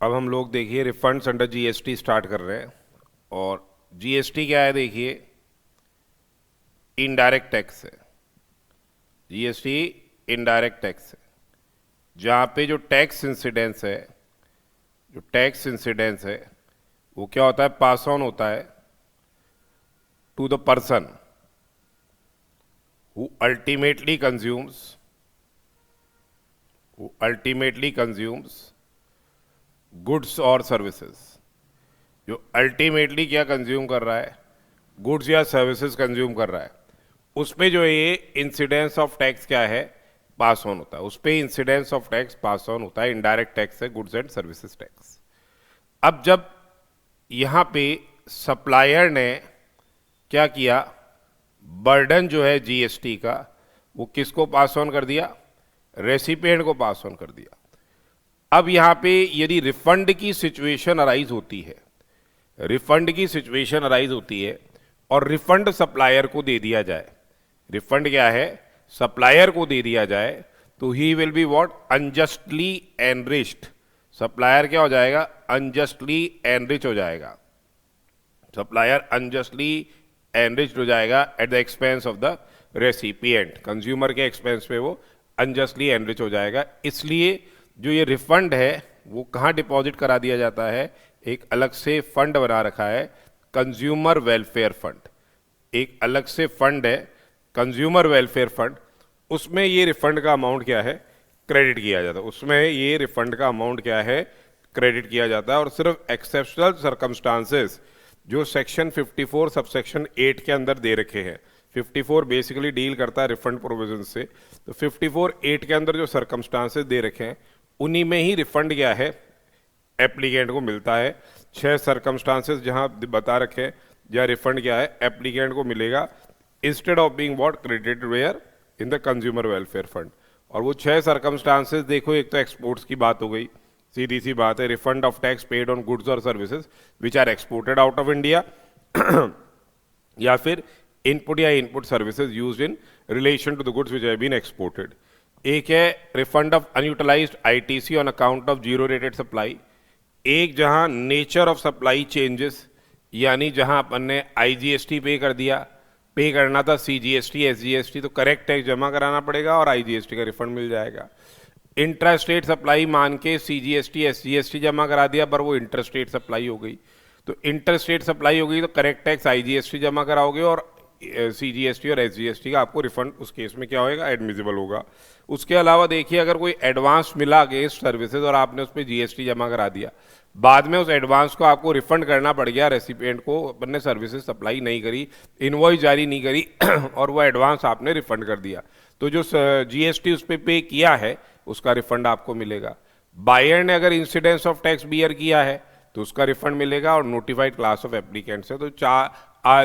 अब हम लोग देखिए रिफंड्स अंडर जीएसटी स्टार्ट कर रहे हैं। और जीएसटी क्या है देखिए, इनडायरेक्ट टैक्स है। जीएसटी इनडायरेक्ट टैक्स है, जहाँ पे जो टैक्स इंसिडेंस है वो क्या होता है, पास ऑन होता है to the person who ultimately consumes goods और सर्विसेज। जो अल्टीमेटली क्या कंज्यूम कर रहा है, गुड्स या सर्विसेज कंज्यूम कर रहा है, उस पे जो ये इंसिडेंस ऑफ टैक्स क्या है, पास ऑन होता है। उस पे incidence of tax pass on होता है, इनडायरेक्ट टैक्स है, गुड्स एंड सर्विसेज टैक्स। अब जब यहाँ पे सप्लायर ने क्या किया, बर्डन जो है जीएसटी का वो किसको पास ऑन कर दिया, रेसिपिएंट को पास ऑन कर दिया। अब यहाँ पे यदि रिफंड की सिचुएशन अराइज होती है और रिफंड सप्लायर को दे दिया जाए, रिफंड क्या है, सप्लायर को दे दिया जाए, तो he will be what, unjustly enriched. Supplier क्या हो जाएगा, अनजस्टली एनरिच हो जाएगा। सप्लायर अनजस्टली एनरिच्ड हो जाएगा at the expense of the recipient. Consumer के एक्सपेंस पे वो अनजस्टली एनरिच हो जाएगा। इसलिए जो ये रिफंड है वो कहाँ डिपॉजिट करा दिया जाता है, एक अलग से फंड बना रखा है, कंज्यूमर वेलफेयर फंड। एक अलग से फंड है, कंज्यूमर वेलफेयर फंड। उसमें ये रिफंड का अमाउंट क्या है, क्रेडिट किया जाता है। उसमें ये रिफंड का अमाउंट क्या है, क्रेडिट किया जाता है। और सिर्फ एक्सेप्शनल सर्कमस्टांसेस जो सेक्शन 54 सबसेक्शन 8 के अंदर दे रखे हैं, 54 बेसिकली डील करता है रिफंड प्रोविजन से, तो 54(8) के अंदर जो सर्कमस्टांसेस दे रखे हैं उन्हीं में ही रिफंड क्या है, एप्लीकेंट को मिलता है। 6 सर्कमस्टांसेस जहां बता रखे हैं जहाँ रिफंड क्या है, एप्लीकेंट को मिलेगा instead of being what, credited wherein the consumer welfare fund. और वो 6 सर्कमस्टांसेस देखो, एक तो एक्सपोर्ट्स की बात हो गई, सीधी सी बात है, refund of tax paid on goods और services which are exported out of India, या फिर input services used in relation to the goods which have been exported. एक है refund of unutilized ITC on account of zero rated supply. एक जहां nature of supply changes, यानी जहां अपन ने IGST पे कर दिया, पे करना था सीजीएसटी एसजीएसटी, तो करेक्ट टैक्स जमा कराना पड़ेगा और आईजीएसटी का रिफंड मिल जाएगा। इंट्रा स्टेट सप्लाई मान के सीजीएसटी एसजीएसटी जमा करा दिया, पर वो इंटर स्टेट सप्लाई हो गई, तो इंटर स्टेट सप्लाई हो गई, तो करेक्ट टैक्स आईजीएसटी जमा कराओगे और सीजीएसटी और एसजीएसटी का आपको रिफंड उस केस में क्या होएगा, एडमिसिबल होगा। उसके अलावा देखिए, अगर कोई एडवांस मिला अगेंस्ट सर्विसेज और आपने उस पर जीएसटी जमा करा दिया, बाद में उस एडवांस को आपको रिफंड करना पड़ गया रेसिपिएंट को, अपन ने सर्विसेज सप्लाई नहीं करी, इनवॉइस जारी नहीं करी और वो एडवांस आपने रिफंड कर दिया, तो जो जीएसटी उस पर पे किया है उसका रिफंड आपको मिलेगा। बायर ने अगर इंसिडेंस ऑफ टैक्स बियर किया है तो उसका रिफंड मिलेगा, और नोटिफाइड क्लास ऑफ एप्लीकेंट्स है, तो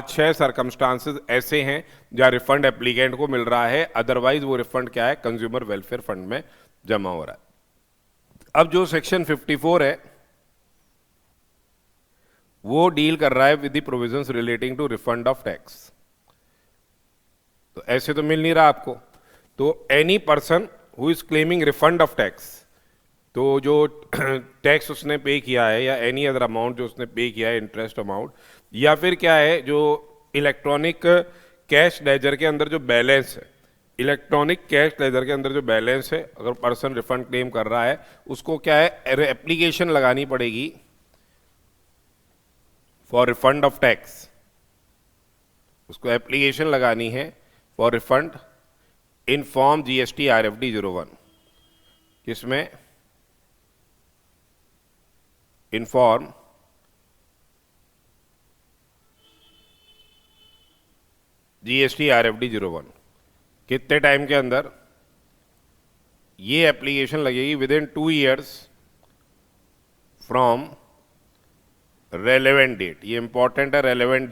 6 सर्कमस्टांसेस ऐसे हैं जहां रिफंड एप्लीकेंट को मिल रहा है, अदरवाइज वो रिफंड क्या है, कंज्यूमर वेलफेयर फंड में जमा हो रहा है। अब जो सेक्शन 54 है वो डील कर रहा है with the provisions relating to refund of tax. तो ऐसे तो मिल नहीं रहा आपको, तो any person who is claiming refund of tax, तो जो टैक्स उसने पे किया है या एनी अदर अमाउंट जो उसने पे किया है, इंटरेस्ट अमाउंट, या फिर क्या है, जो इलेक्ट्रॉनिक कैश लेजर के अंदर जो बैलेंस है, इलेक्ट्रॉनिक कैश लेजर के अंदर जो बैलेंस है, अगर पर्सन रिफंड क्लेम कर रहा है उसको क्या है, एप्लीकेशन लगानी पड़ेगी फॉर रिफंड ऑफ टैक्स। उसको एप्लीकेशन लगानी है for refund in form GST RFD 01, किसमें, इन फॉर्म जीएसटी आरएफडी 01। कितने टाइम के अंदर ये एप्लीकेशन लगेगी, within 2 years from relevant date. ये इंपॉर्टेंट है, रेलेवेंट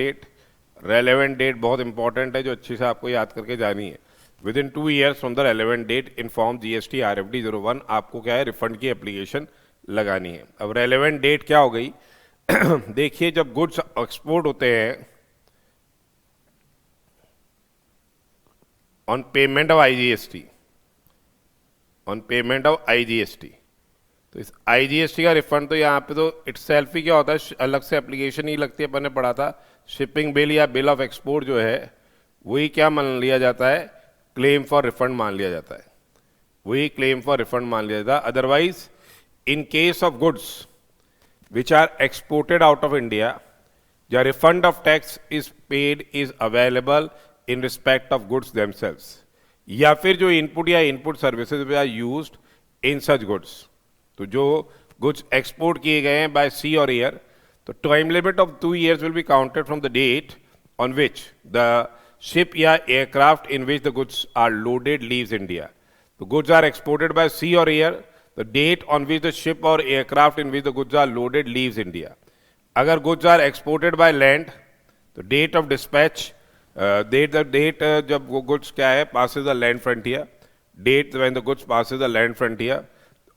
डेट बहुत इंपॉर्टेंट है, जो अच्छी से आपको याद करके जानी है। Within 2 years from the relevant date in form GST RFD 01 आपको क्या है, रिफंड की एप्लीकेशन लगानी है। अब रेलेवेंट डेट क्या हो गई देखिए, जब गुड्स एक्सपोर्ट होते हैं ऑन पेमेंट ऑफ आईजीएसटी, तो इस आईजीएसटी का रिफंड तो यहाँ पे तो इट्स सेल्फ ही क्या होता है, अलग से एप्लीकेशन ही लगती है, अपन ने पढ़ा था। शिपिंग बिल या बिल ऑफ एक्सपोर्ट जो है वही क्या मान लिया जाता है, क्लेम फॉर रिफंड मान लिया जाता है, वही क्लेम फॉर रिफंड मान लिया जाता है। Otherwise in case of goods which are exported out of India, the refund of tax is paid is available in respect of goods themselves, या फिर जो इनपुट या input services are used in such goods. तो जो goods export किए गए हैं bye sea और एयर, तो time limit of 2 years will be counted from the date on which the ship या aircraft in which the goods are loaded leaves India. तो goods are exported by sea और air, the date on which the ship और aircraft in which the goods are loaded leaves India. अगर goods are exported by land, तो date of dispatch, date जब वो goods क्या है Passage the land frontier, date when the goods passes the land frontier.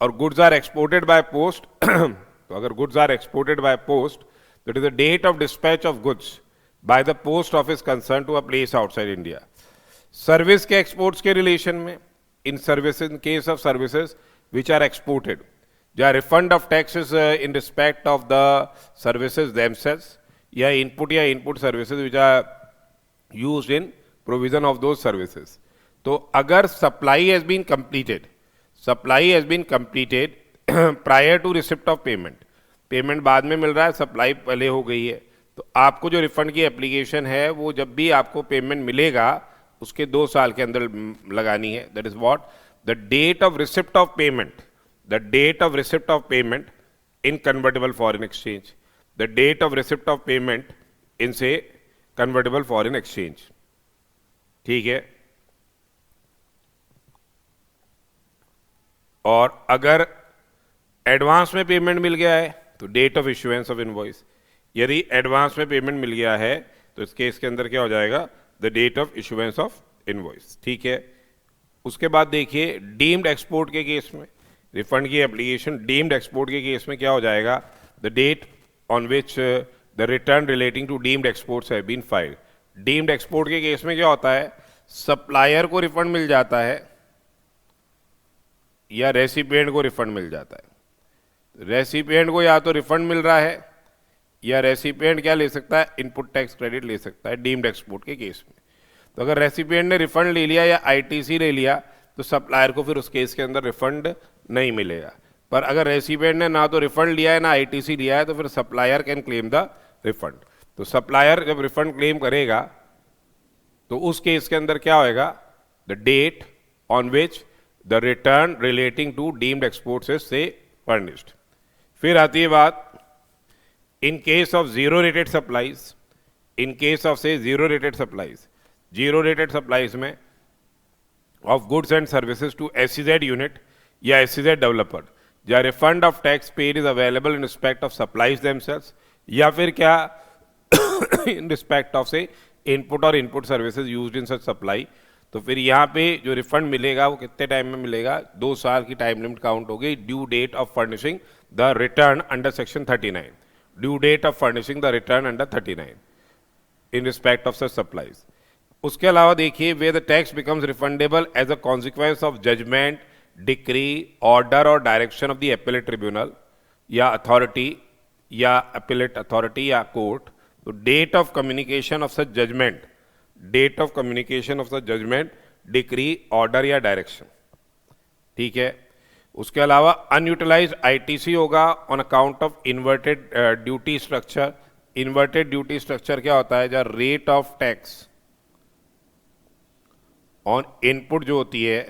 और goods are exported by post, तो अगर goods are exported by post, तो it is the date of dispatch of goods by the post office concern to a place outside India. Service के exports के relation में, in services, in case of services which are exported, या refund of taxes in respect of the services themselves, या input services which are used in provision of those services. तो अगर supply has been completed prior to receipt of payment, payment बाद में मिल रहा है, supply पहले हो गई है, तो आपको जो रिफंड की एप्लीकेशन है वो जब भी आपको पेमेंट मिलेगा उसके 2 साल के अंदर लगानी है। That is what the date of receipt of payment, the date of receipt of payment in convertible foreign exchange, the date of receipt of payment in say convertible foreign exchange। ठीक है। और अगर एडवांस में payment मिल गया है तो date of issuance of invoice, यदि एडवांस में पेमेंट मिल गया है तो इस केस के अंदर क्या हो जाएगा, the date of issuance of invoice. ठीक है। उसके बाद देखिए डीम्ड एक्सपोर्ट के केस में रिफंड की एप्लीकेशन, डीम्ड एक्सपोर्ट के केस में क्या हो जाएगा, the date on which the return relating to deemed exports have been filed. Deemed export के केस में क्या होता है, सप्लायर को रिफंड मिल जाता है या रेसिपिएंट को रिफंड मिल जाता है। रेसिपिएंट को या तो रिफंड मिल रहा है या रेसिपिएंट क्या ले सकता है, इनपुट टैक्स क्रेडिट ले सकता है डीम्ड एक्सपोर्ट के केस में। तो अगर रेसिपिएंट ने रिफंड ले लिया या आईटीसी ले लिया तो सप्लायर को फिर उस केस के अंदर रिफंड नहीं मिलेगा। पर अगर रेसिपिएंट ने ना तो रिफंड लिया है ना आईटीसी लिया है तो फिर supplier can claim the refund. तो सप्लायर जब रिफंड क्लेम करेगा तो उस केस के अंदर क्या होएगा, the date on which the return relating to deemed exports is से फर्निश्ड। फिर आती है बात in case of zero rated supplies, in case of से zero rated supplies, zero rated supplies में of goods and services to SEZ unit या SEZ developer, या refund of tax paid is available in respect of supplies themselves, या फिर क्या in respect of say input और input services used in such supply। तो फिर यहाँ पे जो रिफंड मिलेगा वो कितने टाइम में मिलेगा, 2 साल की टाइम लिमिट काउंट हो गई। Due date of furnishing the return under section 39, due date of furnishing the return under 39 in respect of such supplies. उसके अलावा देखिए वे the tax becomes refundable as a consequence of judgment, decree, order और direction of the appellate tribunal या authority या appellate authority या court. तो date of communication of such judgment, date of communication of such judgment, decree, order या direction. ठीक है। उसके अलावा अनयूटिलाइज्ड आईटीसी होगा on account of inverted duty structure. Inverted duty structure क्या होता है, जहाँ rate of tax on input जो होती है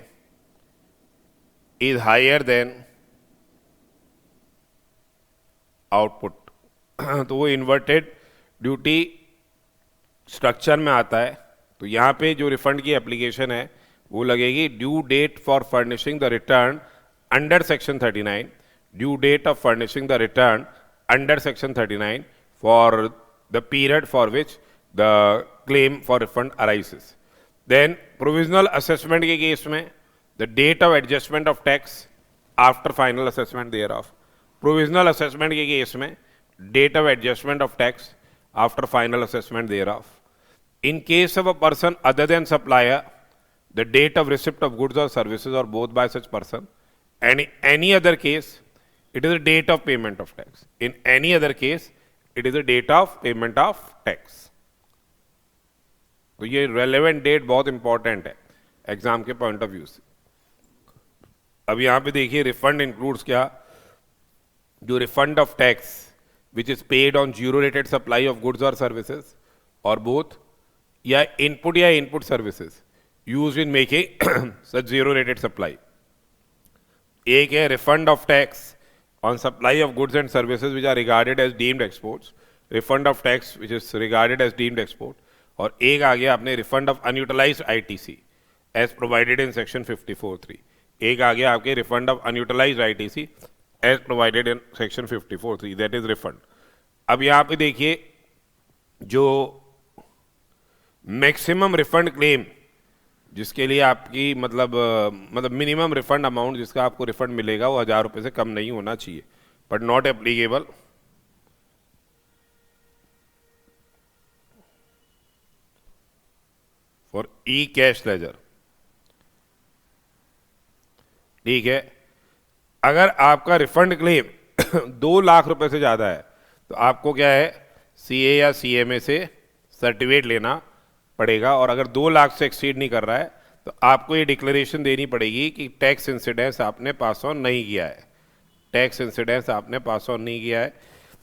इज हायर देन आउटपुट, तो वो इन्वर्टेड ड्यूटी स्ट्रक्चर में आता है। तो यहाँ पे जो रिफंड की एप्लीकेशन है वो लगेगी due date for furnishing the return under section 39, due date of furnishing the return under section 39 for the period for which the claim for refund arises. Then provisional assessment के case में the date of adjustment of tax after final assessment thereof. Provisional assessment के case में date of adjustment of tax after final assessment thereof. In case of a person other than supplier, the date of receipt of goods or services or both by such person, and any other case it is a date of payment of tax. In any other case, it is a date of payment of tax. तो ये relevant date बहुत important है exam के point of view से. अब यहाँ पे देखिए रिफंड इंक्लूड्स क्या, जो refund of tax which is paid on zero rated supply of goods और सर्विसेज और बोथ, या input services use in making such zero rated supply. एक है refund of tax on supply of goods and services which are regarded as deemed exports, refund of tax which is regarded as deemed export, और एक आ गया आपने refund of unutilized ITC as provided in section 54(3). एक आ गया आपके refund of unutilized ITC as provided in section 54(3), that is refund. अब यहाँ पे देखिए जो मैक्सिमम रिफंड क्लेम जिसके लिए आपकी मतलब मिनिमम रिफंड अमाउंट जिसका आपको रिफंड मिलेगा वो 1000 रुपये से कम नहीं होना चाहिए, but not applicable for E cash ledger. ठीक है, अगर आपका रिफंड क्लेम 2 लाख रुपए से ज़्यादा है तो आपको क्या है सीए या सीएमए से सर्टिफिकेट लेना पड़ेगा, और अगर 2 लाख से एक्सीड नहीं कर रहा है तो आपको ये डिक्लेरेशन देनी पड़ेगी कि टैक्स इंसिडेंस आपने पास ऑन नहीं किया है, टैक्स इंसिडेंस आपने पास ऑन नहीं किया है.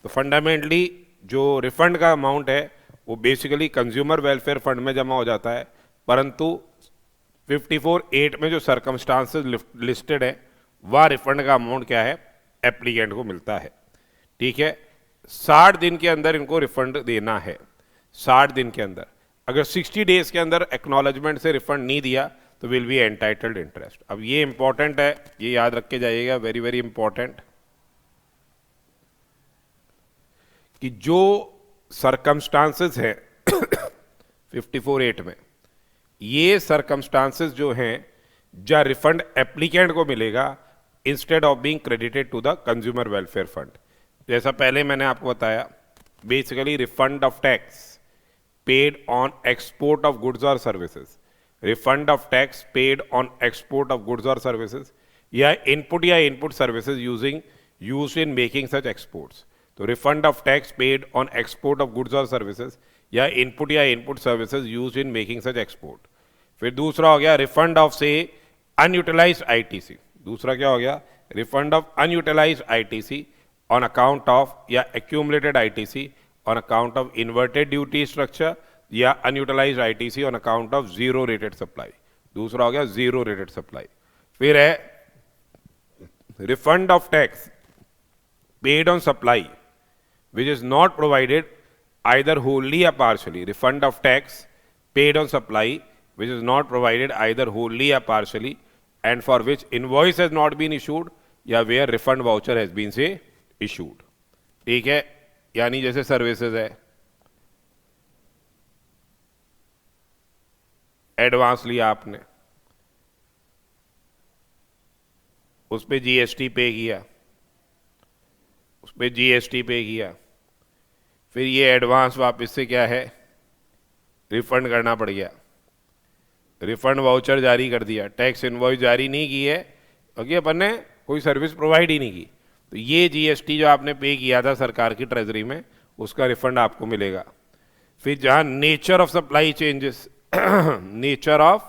तो फंडामेंटली जो रिफंड का अमाउंट है वो बेसिकली कंज्यूमर वेलफेयर फंड में जमा हो जाता है, परंतु 54(8) में जो सर्कमस्टांसेस लिस्टेड है वह रिफंड का अमाउंट क्या है एप्लीकेंट को मिलता है. ठीक है, 60 दिन के अंदर इनको रिफंड देना है, 60 दिन के अंदर. अगर 60 डेज के अंदर एक्नॉलेजमेंट से रिफंड नहीं दिया तो विल बी एंटाइटल्ड इंटरेस्ट. अब ये इंपॉर्टेंट है, ये याद रख के जाइएगा, वेरी वेरी इंपॉर्टेंट, कि जो सरकमस्टांसेस हैं 54(8) में, ये सरकमस्टांसेस जो हैं जहाँ रिफंड एप्लीकेंट को मिलेगा instead of being credited to the consumer welfare fund. जैसा पहले मैंने आपको बताया, basically refund of tax paid on export of goods or services, refund of tax paid on export of goods or services, या input services used in making such exports. तो refund of tax paid on export of goods or services या input services used in making such export. फिर दूसरा हो गया refund of say unutilized ITC. दूसरा क्या हो गया refund of unutilized ITC on account of या accumulated ITC on account of inverted duty structure या unutilized ITC on account of zero rated supply. दूसरा हो गया zero rated supply. फिर है refund of tax paid on supply which is not provided either wholly or partially. Refund of tax paid on supply which is not provided either wholly or partially and for which invoice has not been issued या where refund voucher has been say issued. ठीक है, यानी जैसे services है, advance लिया आपने, उस पे जीएसटी पे किया, फिर ये एडवांस वापस से क्या है रिफंड करना पड़ गया, रिफंड वाउचर जारी कर दिया, टैक्स इनवॉइस जारी नहीं की है क्योंकि अपन ने कोई सर्विस प्रोवाइड ही नहीं की, तो ये जीएसटी जो आपने पे किया था सरकार की ट्रेजरी में उसका रिफंड आपको मिलेगा. फिर जहां nature of supply changes, nature of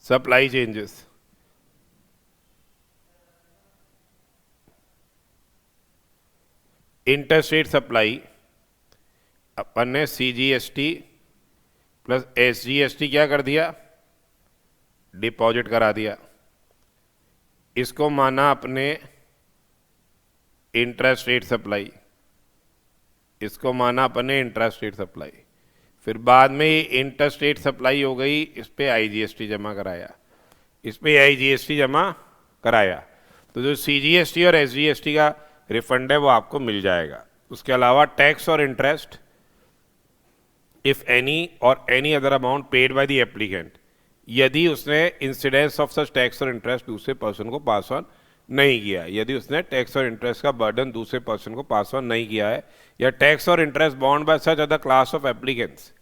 supply changes, interstate supply, अपन ने सीजीएसटी प्लस एसजीएसटी क्या कर दिया डिपॉजिट करा दिया, इसको माना अपने इंट्रास्ट रेट सप्लाई, इसको माना अपने इंट्रास्ट रेट सप्लाई. फिर बाद में ये इंट्रास्ट रेट सप्लाई हो गई, इस पे आईजीएसटी जमा कराया, इस पे आईजीएसटी जमा कराया, तो जो सीजीएसटी और एसजीएसटी का रिफंड है वो आपको मिल जाएगा. उसके अलावा टैक्स और इंटरेस्ट इफ एनी और any other amount paid by the applicant, यदि उसने इंसिडेंस ऑफ सच टैक्स और इंटरेस्ट दूसरे पर्सन को पास ऑन नहीं किया, यदि उसने टैक्स और इंटरेस्ट का बर्डन दूसरे पर्सन को पास ऑन नहीं किया है, या टैक्स और interest bond by such other class of applicants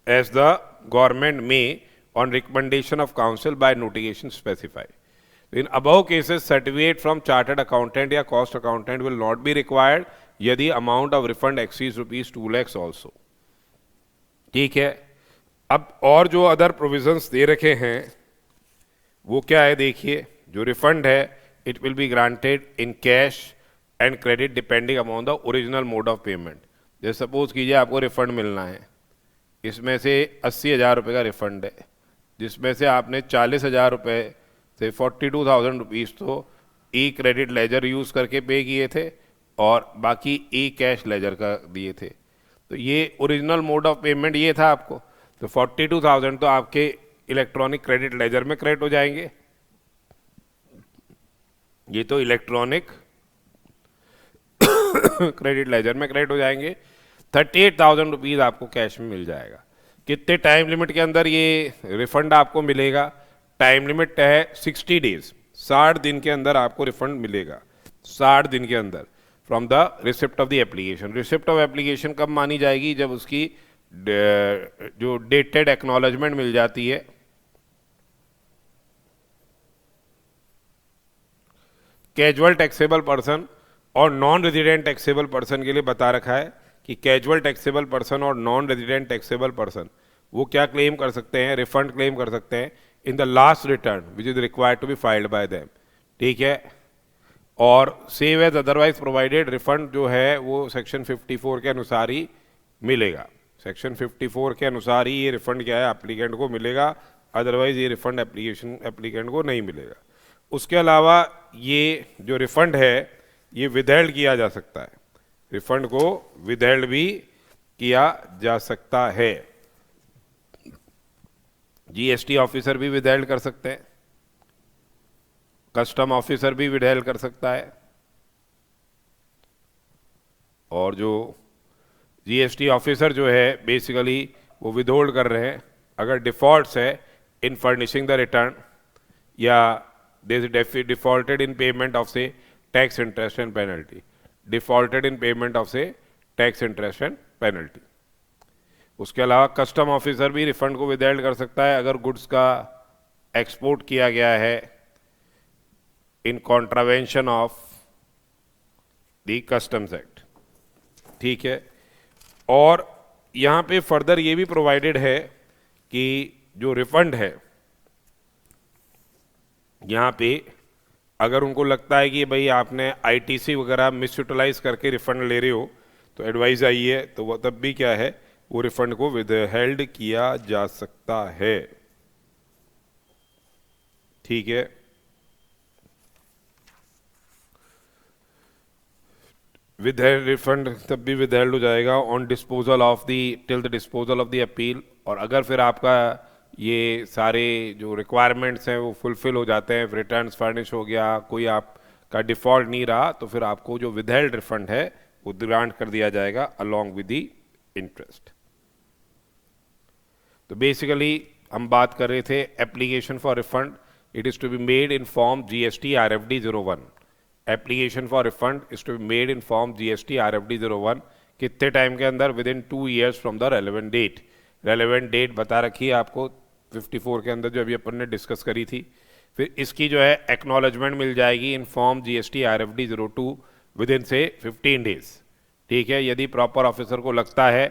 as the government में on recommendation of council by notification specified. In above cases, certificate from chartered accountant या cost accountant will not be required यदि amount of refund exceeds rupees 2 lakhs also. ठीक है. अब और जो other provisions दे रखे हैं वो क्या है देखिए. जो रिफंड है it will be granted in cash and credit depending upon the original mode of payment. जैसे सपोज कीजिए आपको रिफंड मिलना है, इसमें से 80,000 रुपये का रिफंड है, जिसमें से आपने 40,000 रुपये से 42,000 रुपीज़ तो ई क्रेडिट लेजर यूज़ करके पे किए थे और बाकी ई कैश लेजर का दिए थे. तो ये ओरिजिनल मोड ऑफ पेमेंट ये था आपको. तो 42,000 तो आपके इलेक्ट्रॉनिक क्रेडिट लेजर में क्रेडिट हो जाएंगे. ये तो इलेक्ट्रॉनिक क्रेडिट लेजर में क्रेडिट हो जाएंगे. 38,000 रुपीज़ आपको कैश में मिल जाएगा. कितने टाइम लिमिट के अंदर ये रिफंड आपको मिलेगा? टाइम लिमिट है 60 डेज. 60 दिन के अंदर आपको रिफंड मिलेगा. 60 दिन के अंदर from the receipt of the application. Receipt of application कब मानी जाएगी? जब उसकी जो डेटेड एक्नॉलेजमेंट मिल जाती है. कैजुअल टैक्सेबल पर्सन और नॉन रेजिडेंट टैक्सेबल पर्सन के लिए बता रखा है कि कैजुअल टैक्सेबल पर्सन और नॉन रेजिडेंट टैक्सेबल पर्सन वो क्या क्लेम कर सकते हैं? रिफंड क्लेम कर सकते हैं in the last return which is required to be filed by them. ठीक है. और save as otherwise provided refund जो है वो सेक्शन 54 के अनुसार ही मिलेगा. सेक्शन 54 के अनुसार ही ये रिफंड क्या है एप्लीकेंट को मिलेगा, अदरवाइज ये रिफंड एप्लीकेंट को नहीं मिलेगा. उसके अलावा ये जो रिफंड है ये विदहेल्ड किया जा सकता है. रिफंड को विदहेल्ड भी किया जा सकता है. जीएसटी ऑफिसर भी विदहेल्ड कर सकते हैं, कस्टम ऑफिसर भी विदहेल्ड कर सकता है. और जो जीएसटी ऑफिसर जो है बेसिकली वो विदहोल्ड कर रहे हैं अगर डिफॉल्ट्स है इन फर्निशिंग द रिटर्न या डिफॉल्टेड इन पेमेंट ऑफ से tax interest and penalty. Defaulted in payment of से टैक्स इंटरेस्ट एंड पेनल्टी. उसके अलावा कस्टम ऑफिसर भी रिफंड को विदहेल्ड कर सकता है अगर गुड्स का एक्सपोर्ट किया गया है इन contravention of the customs act. ठीक है. और यहाँ पे फर्दर ये भी प्रोवाइडेड है कि जो रिफंड है यहाँ पे अगर उनको लगता है कि भाई आपने आईटीसी वगैरह मिस यूटिलाइज करके रिफंड ले रहे हो तो एडवाइस आई है तो वो तब भी क्या है वो रिफंड को विदहेल्ड किया जा सकता है. ठीक है. विदहेल्ड रिफंड तब भी विदहेल्ड हो जाएगा on disposal of the till the disposal of the appeal. और अगर फिर आपका ये सारे जो रिक्वायरमेंट्स हैं वो फुलफिल हो जाते हैं, रिटर्न्स फर्निश हो गया, कोई आपका डिफॉल्ट नहीं रहा, तो फिर आपको जो विदहेल्ड रिफंड है वो ग्रांट कर दिया जाएगा अलॉन्ग विद द इंटरेस्ट. तो बेसिकली हम बात कर रहे थे application for refund. It is to be made in form GST RFD 01. Application for refund is to be made in form GST RFD 01. कितने टाइम के अंदर? Within 2 years from the relevant date. Relevant date बता रखी है आपको 54 के अंदर जो अभी अपन ने डिस्कस करी थी. फिर इसकी जो है एक्नॉलेजमेंट मिल जाएगी इन form GST RFD 02 with in से 15 डेज. ठीक है. यदि प्रॉपर ऑफिसर को लगता है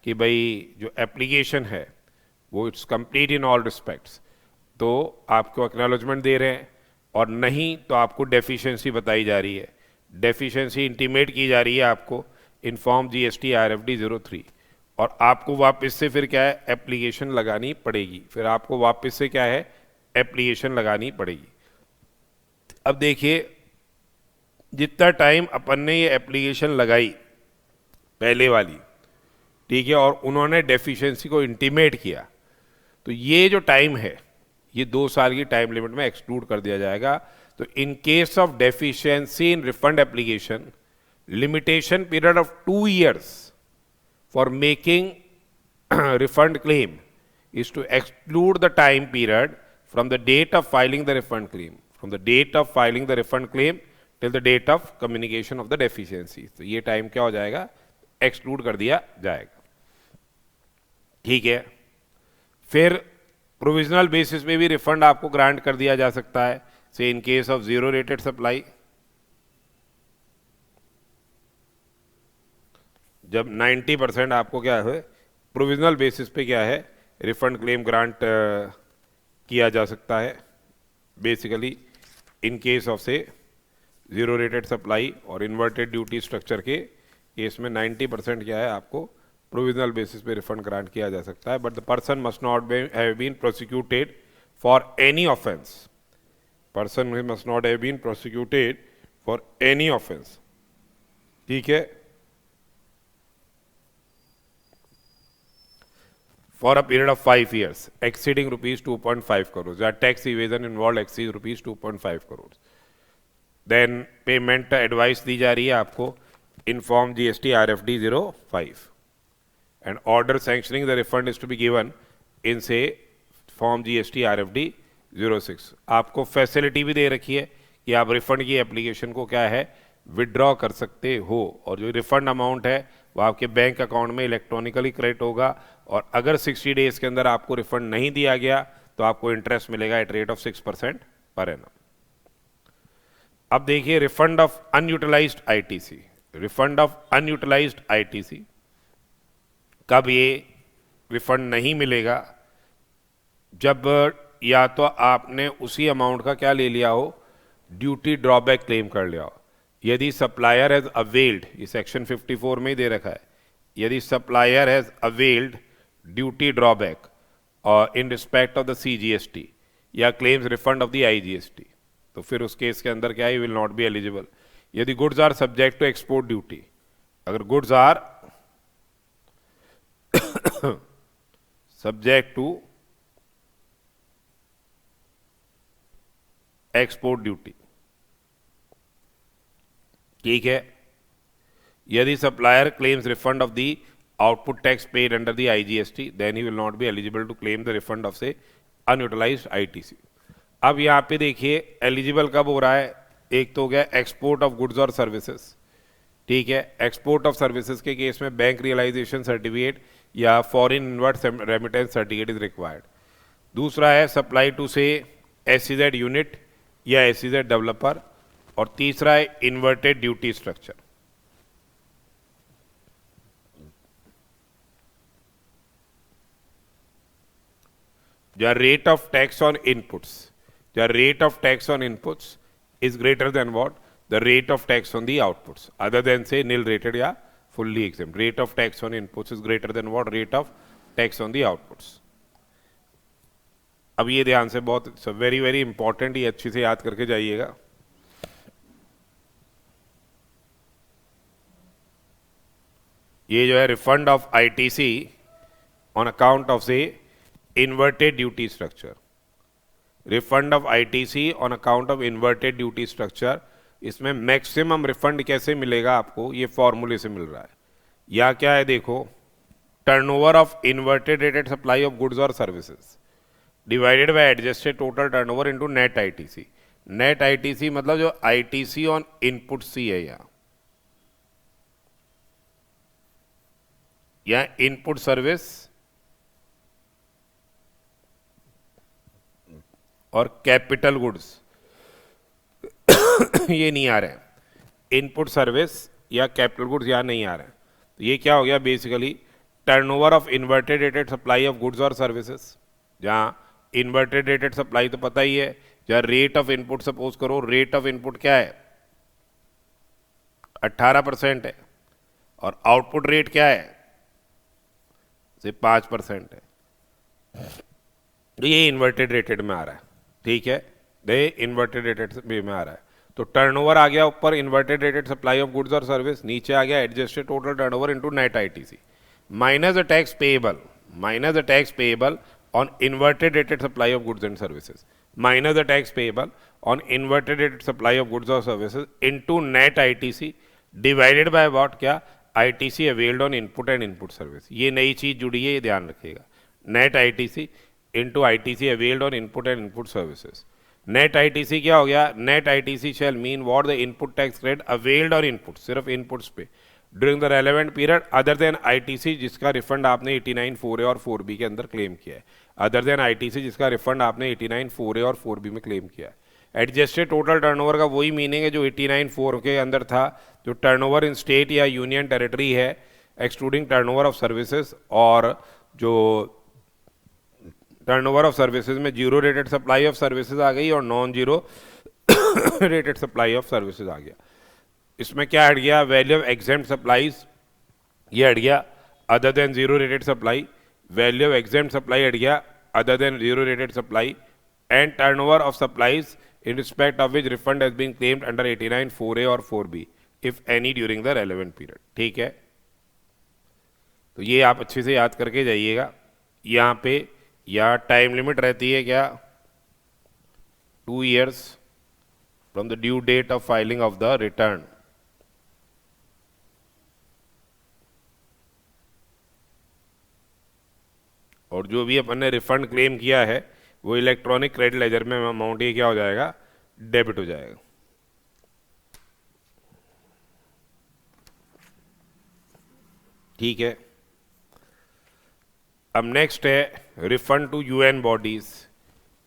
कि भाई जो एप्लीकेशन है वो it's complete in all respects तो आपको एक्नॉलेजमेंट दे रहे हैं, और नहीं तो आपको डेफिशिएंसी बताई जा रही है, डेफिशिएंसी इंटीमेट की जा रही है आपको इन फॉर्म GST RFD 03. और आपको वापस से फिर क्या है एप्लीकेशन लगानी पड़ेगी. फिर आपको वापस से क्या है एप्लीकेशन लगानी पड़ेगी. अब देखिए जितना टाइम अपन ने ये एप्लीकेशन लगाई पहले वाली, ठीक है, और उन्होंने डेफिशिएंसी को इंटीमेट किया, तो ये जो टाइम है ये 2 साल की टाइम लिमिट में एक्सक्लूड कर दिया जाएगा. तो इन case of deficiency in refund application limitation period of 2 years for making refund claim is to exclude the time period from the date of filing the refund claim, from the date of filing the refund claim till the date of communication of the deficiency. तो ये time क्या हो जाएगा exclude कर दिया जाएगा. ठीक है. फिर प्रोविजनल बेसिस पे भी रिफंड आपको ग्रांट कर दिया जा सकता है, से इन case of zero rated supply, जब 90% आपको क्या है प्रोविजनल बेसिस पे क्या है रिफंड क्लेम ग्रांट किया जा सकता है। बेसिकली इन केस ऑफ से जीरो रेटेड सप्लाई और इन्वर्टेड ड्यूटी स्ट्रक्चर के केस में 90% क्या है आपको प्रोविजनल बेसिस पे रिफंड ग्रांट किया जा सकता है, but the person must not have been prosecuted for any offence, person must not have been prosecuted for any offence. ठीक है, for a period of 5 years exceeding rupees 2.5 crores, that tax evasion involved exceeds rupees 2.5 crores, then payment advice दी जा रही है आपको in form GST RFD 05 and order sanctioning the refund is to be given in say form GST RFD 06। आपको facility भी दे रखी है कि आप रिफंड की एप्लीकेशन को क्या है विड्रॉ कर सकते हो, और जो रिफंड अमाउंट है वो आपके बैंक अकाउंट में इलेक्ट्रॉनिकली क्रेडिट होगा, और अगर 60 डेज के अंदर आपको रिफंड नहीं दिया गया तो आपको इंटरेस्ट मिलेगा at rate of 6% per annum. अब देखिए refund of unutilized ITC, refund of unutilized ITC कब ये रिफंड नहीं मिलेगा, जब या तो आपने उसी अमाउंट का क्या ले लिया हो ड्यूटी ड्रॉबैक क्लेम कर लिया हो। यदि सप्लायर हैज अवेल्ड, ये सेक्शन 54 में ही दे रखा है, यदि supplier has availed duty drawback और in respect of the CGST या claims refund of the IGST, तो फिर उस केस के अंदर क्या है विल नॉट बी एलिजिबल। यदि goods are subject to export duty, अगर goods are subject to export duty, ठीक है, यदि supplier claims refund of the output tax paid under the IGST then he will not be eligible to claim the refund of से unutilised ITC. अब यहाँ पे देखिए eligible कब हो रहा है, एक तो हो गया एक्सपोर्ट ऑफ गुड्स और सर्विसेज, ठीक है, एक्सपोर्ट ऑफ सर्विसेज के केस में बैंक रियलाइजेशन सर्टिफिकेट या foreign inward remittance certificate is required. दूसरा है सप्लाई टू से एसईजेड यूनिट या एसईजेड डेवलपर, और तीसरा है inverted duty structure. The rate of tax on inputs, the rate of tax on inputs is greater than what? The rate of tax on the outputs, other than say nil rated या fully exempt. Rate of tax on inputs is greater than what? Rate of tax on the outputs. अब ये ध्यान से बहुत very very important, ये अच्छी से याद करके जाइएगा। ये जो है refund of ITC on account of से inverted duty structure, refund of ITC on account of inverted duty structure, इसमें मैक्सिमम रिफंड कैसे मिलेगा आपको, ये फॉर्मूले से मिल रहा है। या क्या है देखो, turnover of inverted rated supply of goods और services divided by adjusted total turnover into net ITC. Net ITC मतलब जो आईटीसी ऑन इनपुट सी है या इनपुट सर्विस और कैपिटल गुड्स ये नहीं आ रहे हैं, इनपुट सर्विस या कैपिटल गुड्स यहाँ नहीं आ रहे हैं। तो ये क्या हो गया basically turnover of inverted rated supply of goods और सर्विसेज, जहाँ इन्वर्टेड रेटेड सप्लाई तो पता ही है, जहाँ रेट ऑफ इनपुट सपोज करो रेट ऑफ इनपुट क्या है 18% है और आउटपुट रेट क्या है सिर्फ 5% है, तो ये इन्वर्टेड रेटेड में आ रहा है, ठीक है, ये इन्वर्टेड रेटेड में आ रहा है। तो टर्नओवर आ गया ऊपर inverted rated supply of goods और सर्विस, नीचे आ गया adjusted total turnover into net ITC minus the tax payable, minus the tax payable on inverted rated supply of goods and services, minus the tax payable on inverted rated supply of goods और services into net ITC divided by what, क्या ITC availed on input and input service. ये नई चीज जुड़ी है, ये ध्यान रखिएगा, net ITC into ITC availed on input and input services. Net ITC क्या हो गया, net ITC shall mean what the input tax credit availed on input, सिर्फ इनपुट्स पे during the relevant period other than ITC जिसका refund आपने 89(4)A और 4B के अंदर क्लेम किया है। अदर देन आईटीसी जिसका रिफंड आपने 89(4)(a) और 4(b) में क्लेम किया है। एडजस्टेड टोटल टर्नओवर का वही मीनिंग है जो 89(4) के अंदर था, जो टर्नओवर इन स्टेट या यूनियन टेरिटरी है एक्सक्लूडिंग टर्नओवर ऑफ सर्विसेज, और जो टर्नओवर ऑफ सर्विसेज में zero rated supply of services आ गई और non zero rated supply of services आ गया। इसमें क्या हट गया, वैल्यू ऑफ एग्जेम्प्ट सप्लाईज ये हट गया other than zero rated supply, value of exempt supply हट गया other than zero rated supply, and turnover of supplies in respect of which refund has been claimed under 89(4)(a) और 4(b) if any during the relevant period। ठीक है, तो ये आप अच्छे से याद करके जाइएगा। यहाँ पे या टाइम लिमिट रहती है क्या, 2 years from the due date of filing of the return. और जो भी अपन ने रिफंड क्लेम किया है वो इलेक्ट्रॉनिक क्रेडिट लेजर में अमाउंट ये क्या हो जाएगा, डेबिट हो जाएगा। ठीक है, अब नेक्स्ट है रिफंड टू यूएन बॉडीज।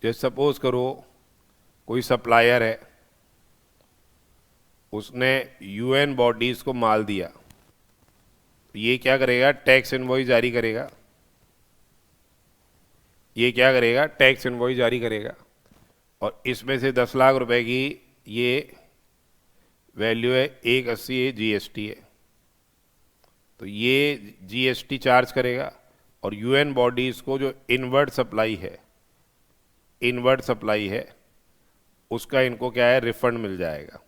जैसे सपोज करो कोई सप्लायर है, उसने यूएन बॉडीज को माल दिया, ये क्या करेगा, टैक्स इनवॉइस जारी करेगा। ये क्या करेगा, टैक्स इनवॉइस जारी करेगा, और इसमें से 10 लाख रुपए की ये वैल्यू है, 180 है जीएसटी है, तो ये जीएसटी चार्ज करेगा। और यूएन बॉडीज को जो इनवर्ड सप्लाई है उसका इनको क्या है, रिफंड मिल जाएगा।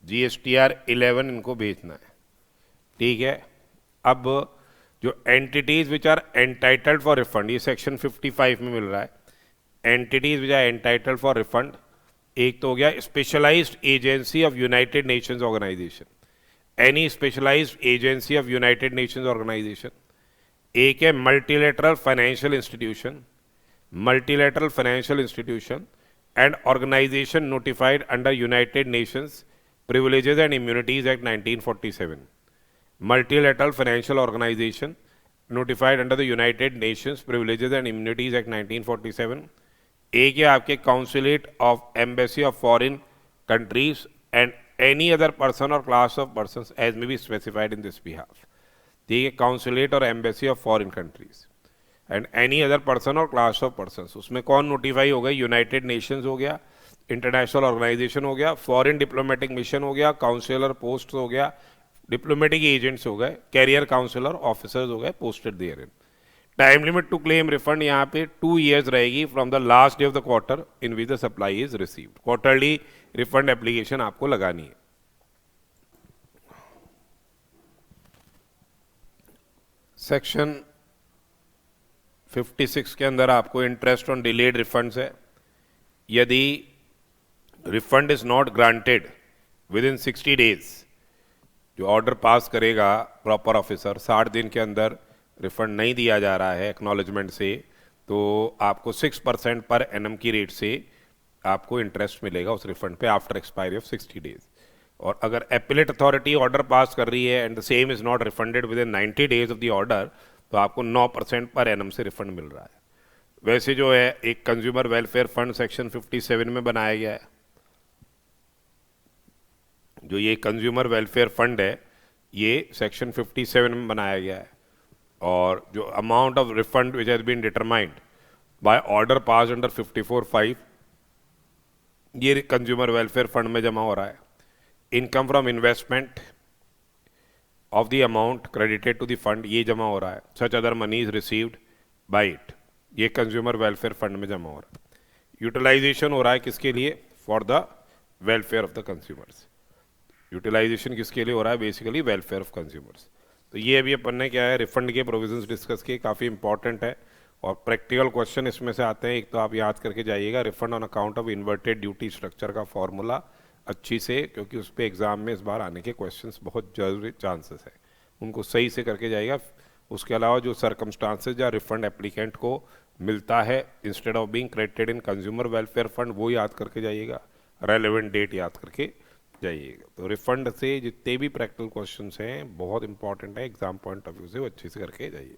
जीएसटीआर 11 इनको भेजना है। ठीक है, अब जो entities which are entitled for refund, ये सेक्शन 55 में मिल रहा है। Entities which are entitled for refund, एक तो हो गया specialised agency of United Nations organisation, any specialised agency of United Nations organisation. एक है multilateral financial institution and organisation notified under United Nations privileges and immunities act 1947। Multilateral financial organisation notified under the United Nations privileges and immunities act 1947। एक है आपके consulate of embassy of foreign countries and any other person और class of persons as may be specified in this behalf. ठीक है, consulate और embassy of foreign countries and any other person और class of persons. उसमें कौन notify हो गए, United Nations हो गया, इंटरनेशनल ऑर्गेनाइजेशन हो गया, फॉरेन डिप्लोमेटिक मिशन हो गया, काउंसिलर पोस्ट हो गया, डिप्लोमेटिक एजेंट्स हो गए, कैरियर काउंसिलर ऑफिसर्स हो गए posted therein. Time limit to claim refund यहाँ पे 2 years रहेगी from the last day of the quarter in which the supply is received. Quarterly refund application आपको लगानी है। सेक्शन 56 के अंदर आपको इंटरेस्ट ऑन डिलेड रिफंड्स है। यदि refund is not granted with in 60 days, जो ऑर्डर पास करेगा प्रॉपर ऑफिसर, 60 दिन के अंदर रिफंड नहीं दिया जा रहा है एक्नॉलेजमेंट से, तो आपको 6% पर एनम की रेट से आपको इंटरेस्ट मिलेगा उस रिफंड पे आफ्टर एक्सपायरी ऑफ 60 days। और अगर एपिलेट अथॉरिटी ऑर्डर पास कर रही है and the same is not refunded with in 90 days of the order, तो आपको 9% पर एनम से रिफंड मिल रहा है। वैसे जो है एक कंज्यूमर वेलफेयर फंड सेक्शन 57 में बनाया गया है। जो ये कंज्यूमर वेलफेयर फंड है ये सेक्शन 57 में बनाया गया है, और जो amount of refund which has been determined by order pass under 54(5) ये कंज्यूमर वेलफेयर फंड में जमा हो रहा है। Income from investment of the amount credited to the fund ये जमा हो रहा है। Such other money is received by it, ये कंज्यूमर वेलफेयर फंड में जमा हो रहा है। यूटिलाइजेशन हो रहा है किसके लिए, for the welfare of the consumers. Utilisation किसके लिए हो रहा है, बेसिकली वेलफेयर ऑफ कंज्यूमर्स। तो ये अभी अपन ने क्या है रिफंड के प्रोविजंस डिस्कस किए, काफ़ी इंपॉर्टेंट है और प्रैक्टिकल क्वेश्चन इसमें से आते हैं। एक तो आप याद करके जाइएगा refund on account of inverted duty structure का फॉर्मूला अच्छी से, क्योंकि उस पर एग्जाम में इस बार आने के क्वेश्चंस बहुत जरूरी चांसेस है, उनको सही से करके जाइएगा। उसके अलावा जो सर्कमस्टांसेज या रिफंड एप्लीकेंट को मिलता है instead of being credited in consumer welfare fund, वो याद करके जाइएगा, रेलेवेंट डेट याद करके जाइएगा। तो रिफंड से जितने भी प्रैक्टिकल क्वेश्चंस हैं बहुत इंपॉर्टेंट है एग्जाम पॉइंट ऑफ व्यू से, वो अच्छे से करके जाइए।